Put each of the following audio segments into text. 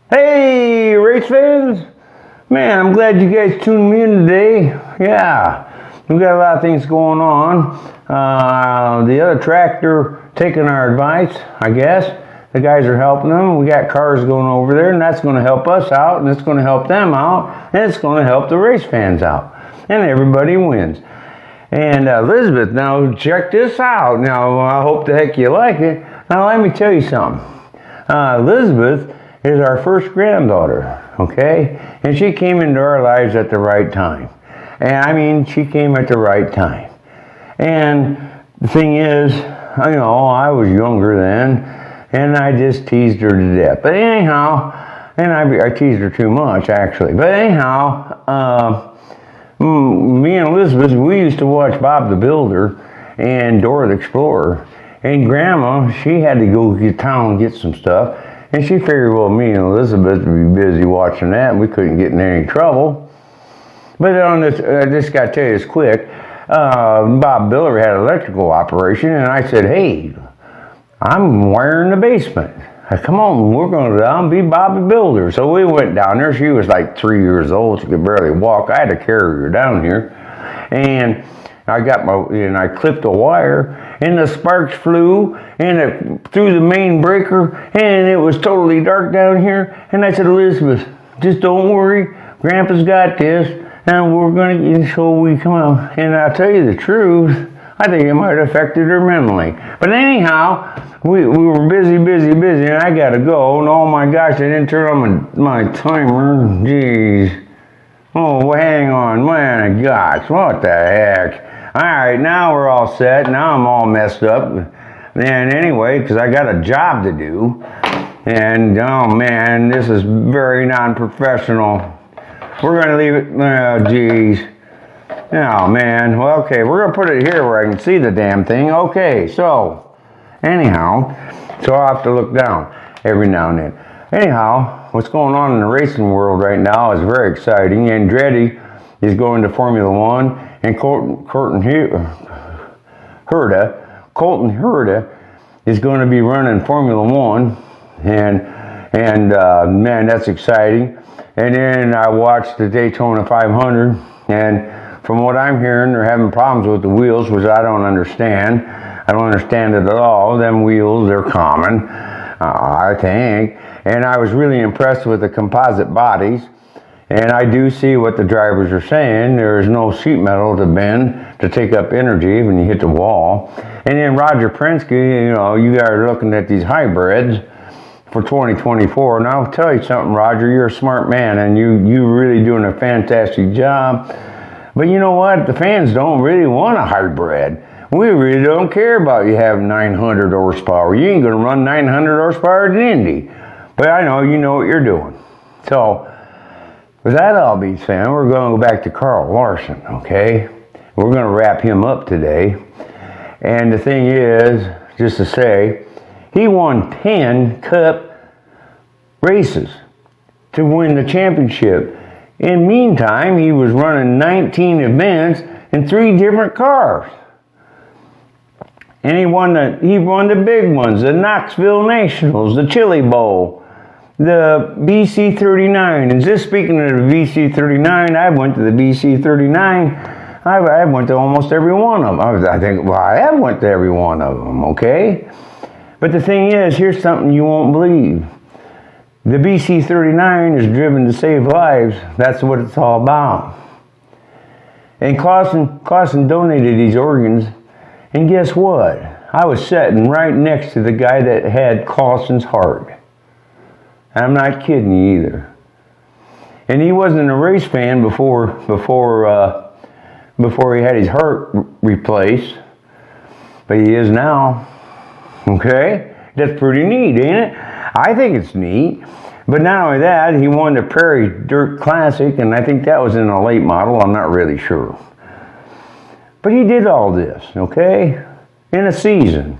Hey, race fans! Man, I'm glad you guys tuned me in today. Yeah, we got a lot of things going on. The other tractor taking our advice, I guess. The guys are helping them. We got cars going over there, and that's going to help us out, and it's going to help them out, and it's going to help the race fans out. And everybody wins. And Elizabeth, now check this out. Now, I hope the heck you like it. Now, let me tell you something. Elizabeth is our first granddaughter, okay? And she came into our lives at the right time. And I mean, she came at the right time. And the thing is, I was younger then, and I just teased her to death. But anyhow, and I teased her too much, actually. But anyhow, me and Elizabeth, we used to watch Bob the Builder and Dora the Explorer. And Grandma, she had to go to town and get some stuff. And she figured, well, me and Elizabeth would be busy watching that, and we couldn't get in any trouble. But on this, I just got to tell you this quick. Bob Builder had electrical operation, and I said, hey, I'm wiring the basement. Come on, we're going to go down and be Bob the Builder. So we went down there. She was like 3 years old. She could barely walk. I had to carry her down here. And I clipped a wire, and the sparks flew, and it through the main breaker, and it was totally dark down here. And I said, Elizabeth, just don't worry. Grandpa's got this, and we're going to, so we come out. And I'll tell you the truth, I think it might have affected her mentally. But anyhow, we were busy, and I got to go. And oh my gosh, I didn't turn on my timer. Jeez. Oh, hang on, man, gosh, what the heck? All right, now we're all set. Now I'm all messed up. And anyway, because I got a job to do. And, oh, man, this is very non-professional. We're going to leave it. Oh, geez. Oh, man. Well, okay, we're going to put it here where I can see the damn thing. Okay, so, anyhow, so I'll have to look down every now and then. Anyhow, what's going on in the racing world right now is very exciting. Andretti is going to Formula One. And Colton Herta is going to be running Formula One, and man, that's exciting. And then I watched the Daytona 500, and from what I'm hearing, they're having problems with the wheels, which I don't understand. I don't understand it at all. Them wheels, they're common, I think. And I was really impressed with the composite bodies. And I do see what the drivers are saying. There is no sheet metal to bend to take up energy when you hit the wall. And then Roger Penske, you guys are looking at these hybrids for 2024. And I'll tell you something, Roger, you're a smart man, and you're really doing a fantastic job. But you know what? The fans don't really want a hybrid. We really don't care about you having 900 horsepower. You ain't going to run 900 horsepower in Indy. But I know you know what you're doing. So, with that all being said, we're going to go back to Carl Larson, okay? We're going to wrap him up today. And the thing is, just to say, he won 10 Cup races to win the championship. In meantime, he was running 19 events in 3 different cars. And he won the big ones, the Knoxville Nationals, the Chili Bowl, the BC39. And just speaking of the BC39, I went to the BC39. I went to almost every one of them. I have went to every one of them, okay? But the thing is, here's something you won't believe. The BC39 is driven to save lives. That's what it's all about. And Clausen donated these organs. And guess what? I was sitting right next to the guy that had Clausen's heart. I'm not kidding you either. And he wasn't a race fan before he had his heart replaced, but he is now. Okay? That's pretty neat, ain't it? I think it's neat. But not only that, he won the Prairie Dirt Classic, and I think that was in a late model. I'm not really sure. But he did all this, okay, in a season.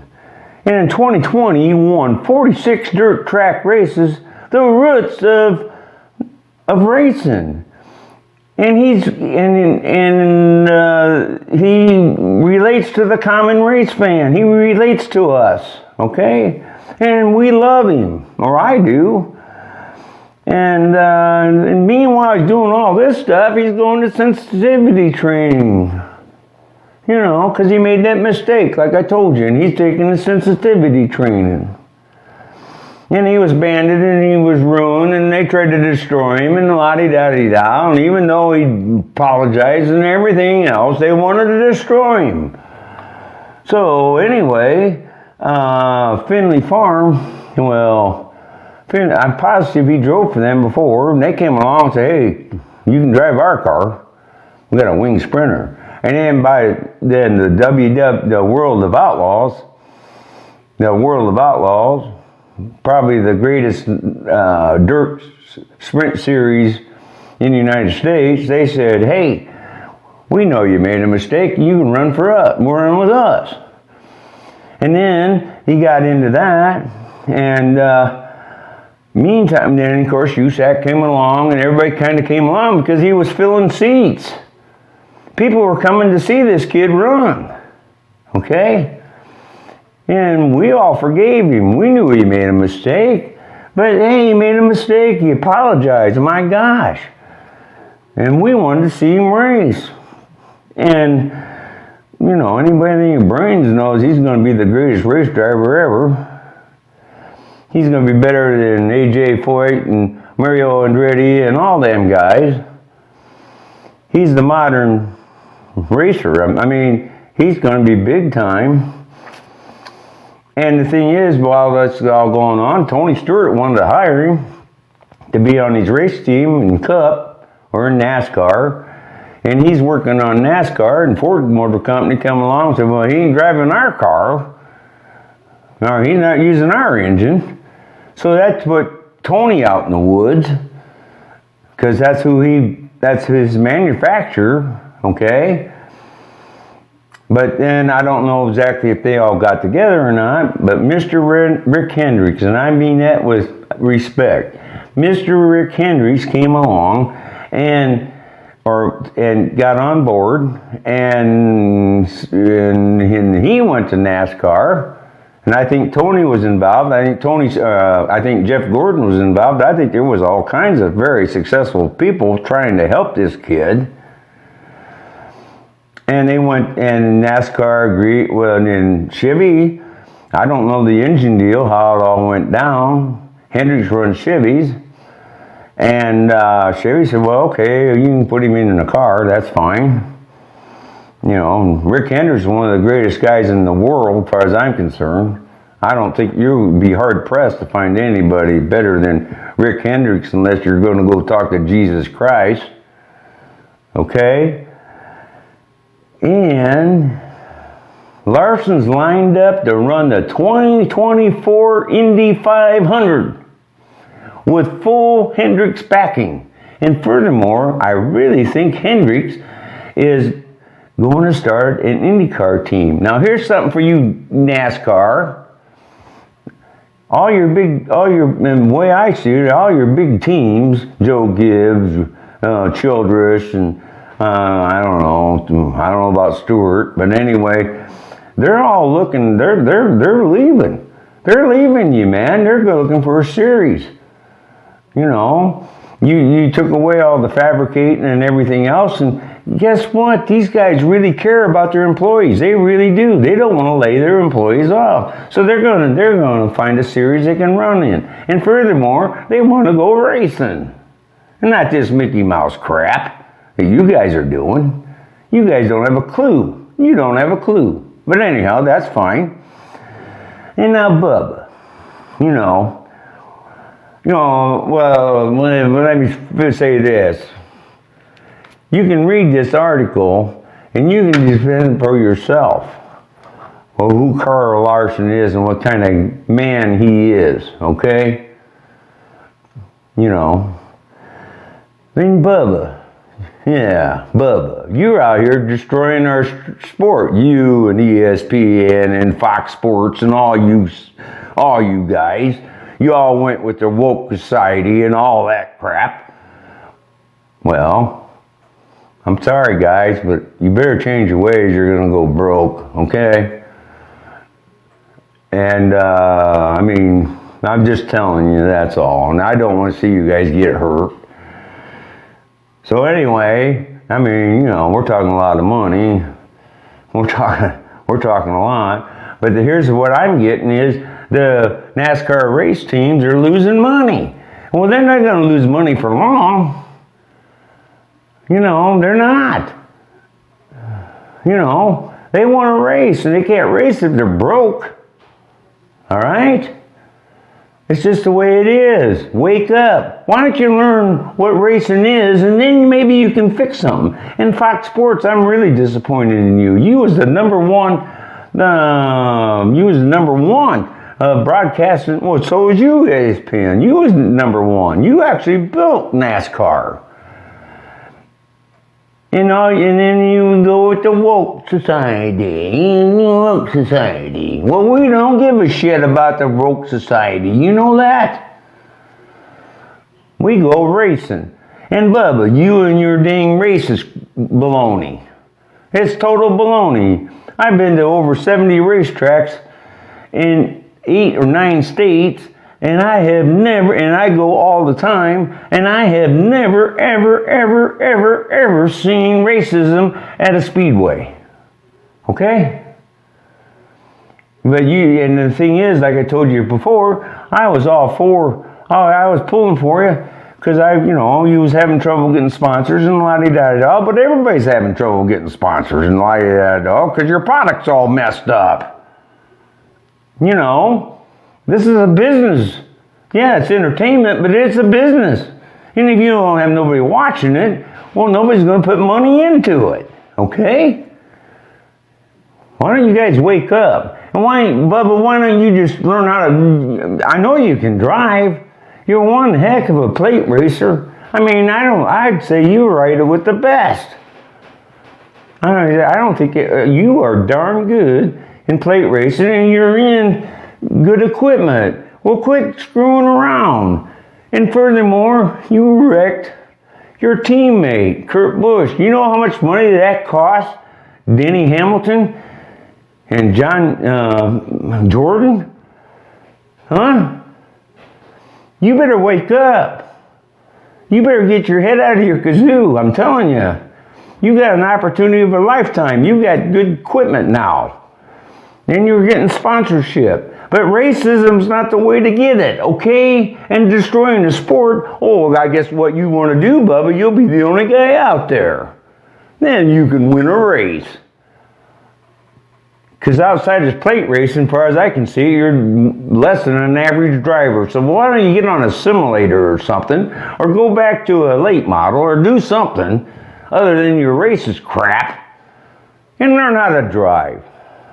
And in 2020, he won 46 dirt track races, the roots of racing. And he relates to the common race fan. He relates to us, okay? And we love him, or I do. And meanwhile, he's doing all this stuff. He's going to sensitivity training. You know, because he made that mistake, like I told you, and he's taking the sensitivity training. And he was banded and he was ruined, and they tried to destroy him, and la-di-da-di-da. And even though he apologized and everything else, they wanted to destroy him. So anyway, Finley Farm, well, I'm positive he drove for them before, and they came along and said, hey, you can drive our car. We got a wing Sprinter. And then the World of Outlaws, probably the greatest dirt sprint series in the United States, they said, hey, we know you made a mistake. You can run for us. Run with us. And then he got into that, and meantime, then of course USAC came along, and everybody kind of came along because he was filling seats. People were coming to see this kid run, okay? And we all forgave him. We knew he made a mistake. But hey, he made a mistake. He apologized. My gosh. And we wanted to see him race. And, you know, anybody in your brains knows he's going to be the greatest race driver ever. He's going to be better than A.J. Foyt and Mario Andretti and all them guys. He's the modern racer. I mean, he's going to be big time. And the thing is, while that's all going on, Tony Stewart wanted to hire him to be on his race team in Cup or in NASCAR. And he's working on NASCAR, and Ford Motor Company come along and said, well, he ain't driving our car. Or he's not using our engine. So that put Tony out in the woods, because that's his manufacturer. Okay, but then I don't know exactly if they all got together or not, but Mr. Rick Hendricks, and I mean that with respect, Mr. Rick Hendricks came along and got on board, and he went to NASCAR, and I think Tony was involved. I think Jeff Gordon was involved. I think there was all kinds of very successful people trying to help this kid. And they went, and NASCAR agreed, well, and then Chevy, I don't know the engine deal, how it all went down. Hendricks runs Chevys. And Chevy said, well, okay, you can put him in a car, that's fine. You know, Rick Hendricks is one of the greatest guys in the world, as far as I'm concerned. I don't think you would be hard-pressed to find anybody better than Rick Hendricks unless you're going to go talk to Jesus Christ. Okay? And Larson's lined up to run the 2024 Indy 500 with full Hendricks backing. And furthermore, I really think Hendricks is going to start an IndyCar team. Now here's something for you, NASCAR. And the way I see it, all your big teams, Joe Gibbs, Childress, and I don't know about Stewart, but anyway, they're all looking, they're leaving. They're leaving you, man. They're looking for a series. You know, you took away all the fabricating and everything else, and guess what? These guys really care about their employees. They really do. They don't want to lay their employees off. So they're gonna find a series they can run in. And furthermore, they want to go racing. And not this Mickey Mouse crap that you guys are doing. You guys don't have a clue. You don't have a clue. But anyhow, that's fine. And now Bubba, well, let me say this. You can read this article and you can defend for yourself who Carl Larson is and what kind of man he is, okay? Then Bubba. Yeah, Bubba, you're out here destroying our sport. You and ESPN and Fox Sports and all you guys. You all went with the woke society and all that crap. Well, I'm sorry guys, but you better change your ways. You're gonna go broke, okay? And I'm just telling you, that's all. And I don't want to see you guys get hurt. So anyway, I mean, you know, we're talking a lot of money. We're talking a lot. But here's what I'm getting is the NASCAR race teams are losing money. Well, they're not going to lose money for long. You know, they're not. You know, they want to race, and they can't race if they're broke. All right? It's just the way it is. Wake up. Why don't you learn what racing is, and then maybe you can fix something. And Fox Sports, I'm really disappointed in you. You was the number one broadcasting. Well, so was you, ESPN. You was number one. You actually built NASCAR. You know, and then you go with the woke society. Well, we don't give a shit about the woke society. You know that? We go racing. And Bubba, you and your dang race is baloney. It's total baloney. I've been to over 70 racetracks in 8 or 9 states, and I have never, and I go all the time, and I have never, ever seen racism at a speedway. Okay? But and the thing is, like I told you before, I was I was pulling for you, because you was having trouble getting sponsors and la-di-da-da, but everybody's having trouble getting sponsors and la-di-da-da, because your product's all messed up. You know? This is a business. Yeah, it's entertainment, but it's a business. And if you don't have nobody watching it, well, nobody's going to put money into it. Okay? Why don't you guys wake up? And Bubba, why don't you just learn how to... I know you can drive. You're one heck of a plate racer. I mean, I'd say you ride it with the best. I don't think... you are darn good in plate racing, and you're in good equipment. Well, quit screwing around. And furthermore, you wrecked your teammate, Kurt Busch. You know how much money that cost Denny Hamilton and John Jordan? Huh? You better wake up. You better get your head out of your kazoo. I'm telling you. You got an opportunity of a lifetime. You got good equipment now. And you're getting sponsorship. But racism's not the way to get it, okay? And destroying the sport, I guess what you want to do, Bubba, you'll be the only guy out there. Then you can win a race. Because outside of plate racing, as far as I can see, you're less than an average driver. So why don't you get on a simulator or something, or go back to a late model, or do something other than your races crap, and learn how to drive,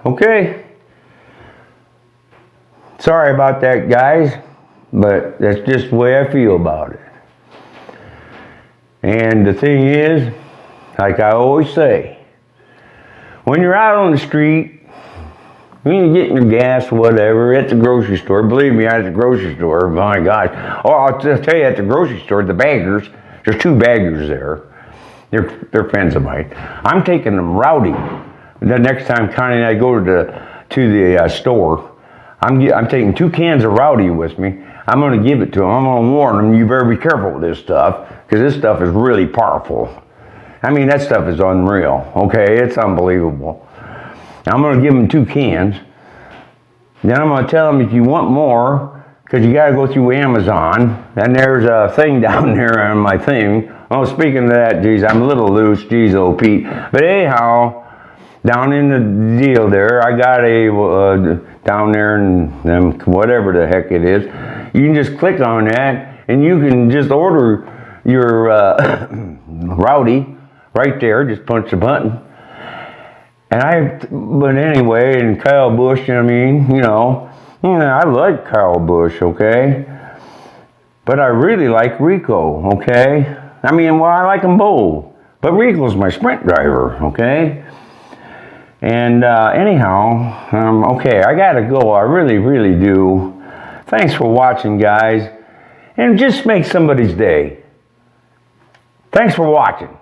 okay? Sorry about that, guys, but that's just the way I feel about it. And the thing is, like I always say, when you're out on the street, when you're getting your gas, whatever, at the grocery store, believe me, at the grocery store, my gosh. Oh, I'll just tell you, at the grocery store, the baggers, there's 2 baggers there. They're friends of mine. I'm taking them rowdy. The next time Connie and I go to the store, I'm taking 2 cans of rowdy with me. I'm going to give it to them. I'm going to warn them, you better be careful with this stuff, because this stuff is really powerful. I mean, that stuff is unreal, okay? It's unbelievable. I'm going to give them 2 cans. Then I'm going to tell them if you want more, because you got to go through Amazon, and there's a thing down there on my thing. Oh, speaking of that, geez, I'm a little loose, geez, old Pete. But anyhow, down in the deal there, I got a, down there in them, whatever the heck it is, you can just click on that, and you can just order your rowdy right there, just punch the button. But anyway, and Kyle Busch, I mean, I like Kyle Busch, okay? But I really like Rico, okay? I mean, well, I like them both. But Rico's my sprint driver, okay? And anyhow, okay, I gotta go. I really, really do. Thanks for watching, guys. And just make somebody's day. Thanks for watching.